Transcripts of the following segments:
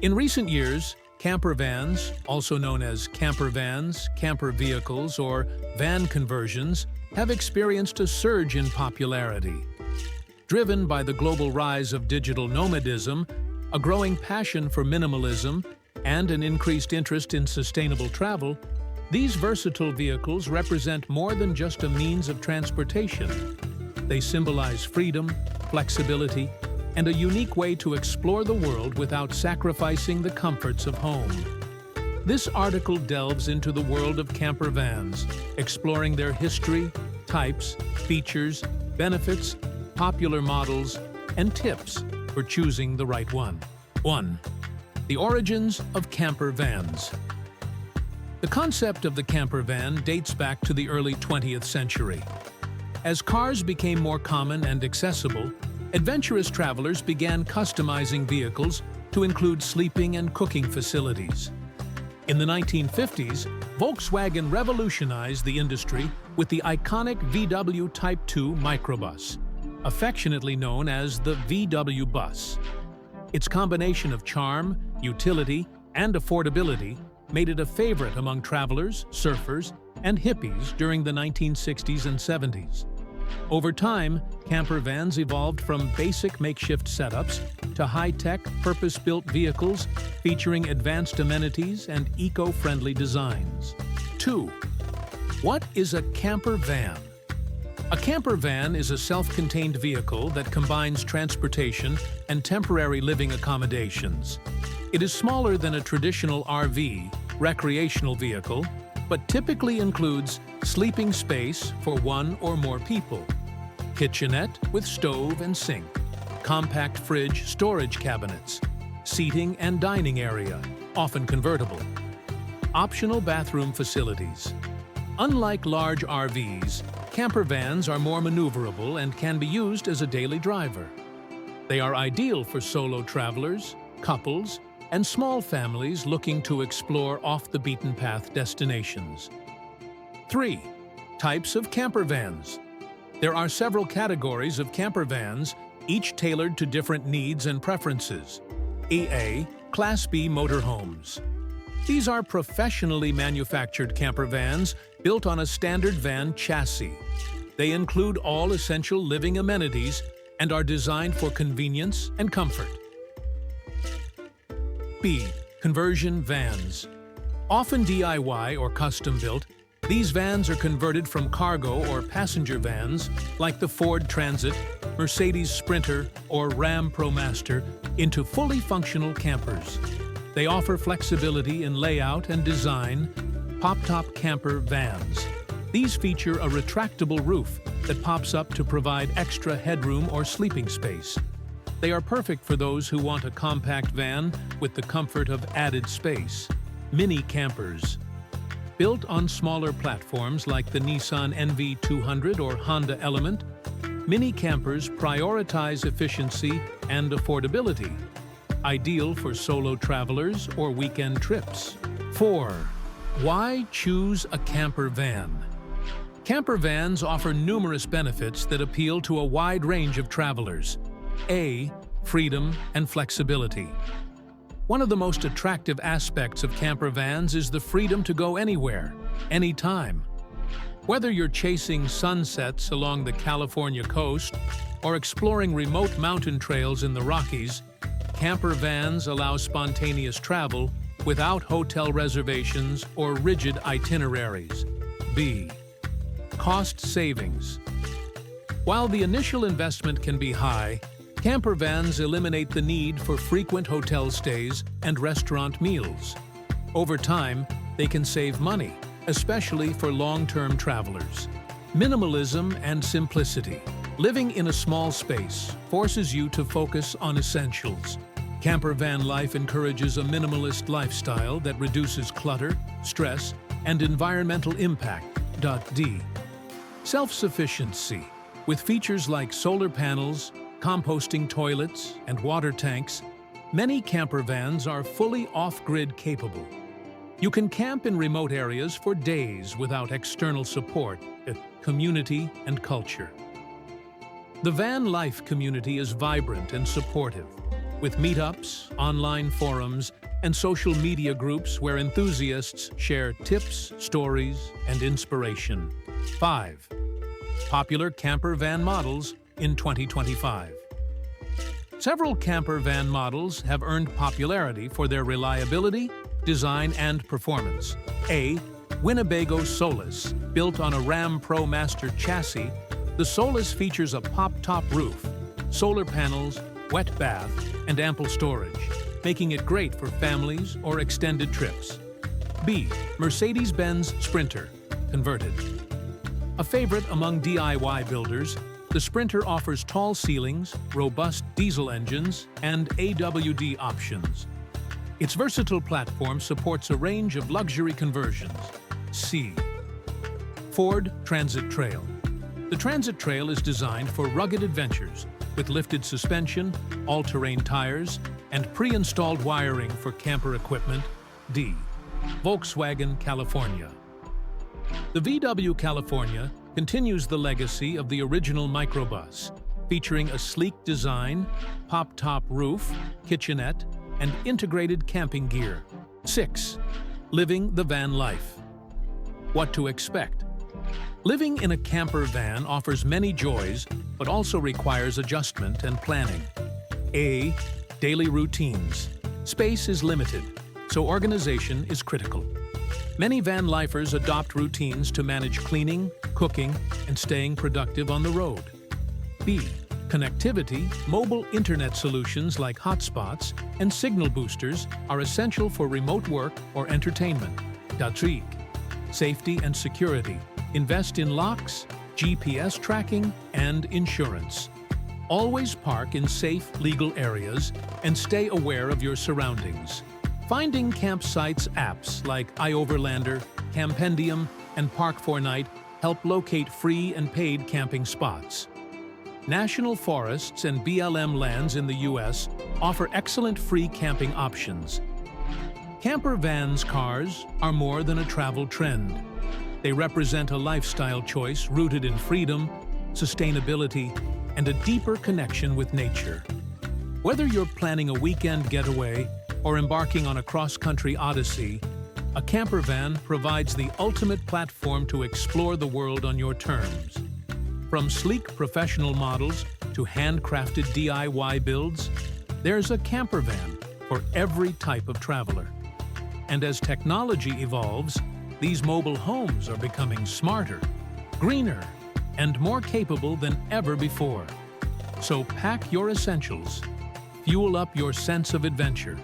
In recent years, camper vans, also known as camper vans, camper vehicles, or van conversions, have experienced a surge in popularity. Driven by the global rise of digital nomadism, a growing passion for minimalism, and an increased interest in sustainable travel, these versatile vehicles represent more than just a means of transportation. They symbolize freedom, flexibility, and a unique way to explore the world without sacrificing the comforts of home. This article delves into the world of camper vans, exploring their history, types, features, benefits, popular models, and tips for choosing the right one. 1. The origins of camper vans. The concept of the camper van dates back to the early 20th century. As cars became more common and accessible, adventurous travelers began customizing vehicles to include sleeping and cooking facilities. In the 1950s, Volkswagen revolutionized the industry with the iconic VW Type 2 microbus, affectionately known as the VW bus. Its combination of charm, utility, and affordability made it a favorite among travelers, surfers, and hippies during the 1960s and 70s. Over time, camper vans evolved from basic makeshift setups to high-tech, purpose-built vehicles featuring advanced amenities and eco-friendly designs. 2. What is a camper van? A camper van is a self-contained vehicle that combines transportation and temporary living accommodations. It is smaller than a traditional RV, recreational vehicle, but typically includes sleeping space for one or more people, kitchenette with stove and sink, compact fridge storage cabinets, seating and dining area, often convertible, optional bathroom facilities. Unlike large RVs, camper vans are more maneuverable and can be used as a daily driver. They are ideal for solo travelers, couples, and small families looking to explore off-the-beaten-path destinations. 3. Types of camper vans. There are several categories of camper vans, each tailored to different needs and preferences. A. Class B motorhomes. These are professionally manufactured camper vans built on a standard van chassis. They include all essential living amenities and are designed for convenience and comfort. B. Conversion vans. Often DIY or custom-built, these vans are converted from cargo or passenger vans like the Ford Transit, Mercedes Sprinter, or Ram ProMaster into fully functional campers. They offer flexibility in layout and design. Pop-top camper vans. These feature a retractable roof that pops up to provide extra headroom or sleeping space. They are perfect for those who want a compact van with the comfort of added space. Mini campers. Built on smaller platforms like the Nissan NV200 or Honda Element, mini campers prioritize efficiency and affordability, ideal for solo travelers or weekend trips. 4. Why choose a camper van? Camper vans offer numerous benefits that appeal to a wide range of travelers. A. Freedom and flexibility. One of the most attractive aspects of camper vans is the freedom to go anywhere, anytime. Whether you're chasing sunsets along the California coast or exploring remote mountain trails in the Rockies, camper vans allow spontaneous travel without hotel reservations or rigid itineraries. B. Cost savings. While the initial investment can be high, camper vans eliminate the need for frequent hotel stays and restaurant meals. Over time, they can save money, especially for long-term travelers. Minimalism and simplicity. Living in a small space forces you to focus on essentials. Camper van life encourages a minimalist lifestyle that reduces clutter, stress, and environmental impact. D. Self-sufficiency. With features like solar panels, composting toilets, and water tanks, many camper vans are fully off-grid capable. You can camp in remote areas for days without external support, community, and culture. The van life community is vibrant and supportive. with meetups, online forums, and social media groups where enthusiasts share tips, stories, and inspiration. 5. Popular camper van models in 2025. Several camper van models have earned popularity for their reliability, design, and performance. A. Winnebago Solis. Built on a Ram Pro Master chassis, the Solis features a pop-top roof, solar panels, wet bath, and ample storage, making it great for families or extended trips. B. Mercedes-Benz Sprinter. Converted. A favorite among DIY builders, the Sprinter offers tall ceilings, robust diesel engines, and AWD options. Its versatile platform supports a range of luxury conversions. C. Ford Transit Trail. The Transit Trail is designed for rugged adventures with lifted suspension, all-terrain tires, and pre-installed wiring for camper equipment. D. Volkswagen California. The VW California continues the legacy of the original microbus, featuring a sleek design, pop-top roof, kitchenette, and integrated camping gear. 6. Living the van life. What to expect? Living in a camper van offers many joys, but also requires adjustment and planning. A. Daily routines. Space is limited, so organization is critical. Many van lifers adopt routines to manage cleaning, cooking, and staying productive on the road. B. Connectivity. Mobile internet solutions like hotspots and signal boosters are essential for remote work or entertainment. Three. Safety and security. Invest in locks, GPS tracking, and insurance. Always park in safe, legal areas and stay aware of your surroundings. Finding campsites apps like iOverlander, Campendium, and Park4Night help locate free and paid camping spots. National forests and BLM lands in the U.S. offer excellent free camping options. Camper vans cars are more than a travel trend. They represent a lifestyle choice rooted in freedom, sustainability, and a deeper connection with nature. Whether you're planning a weekend getaway or embarking on a cross-country odyssey, a camper van provides the ultimate platform to explore the world on your terms. From sleek professional models to handcrafted DIY builds, there's a camper van for every type of traveler. And as technology evolves, these mobile homes are becoming smarter, greener, and more capable than ever before. So pack your essentials, fuel up your sense of adventure,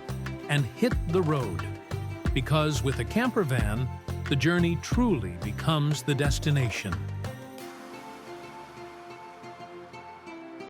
and hit the road. Because with a camper van, the journey truly becomes the destination.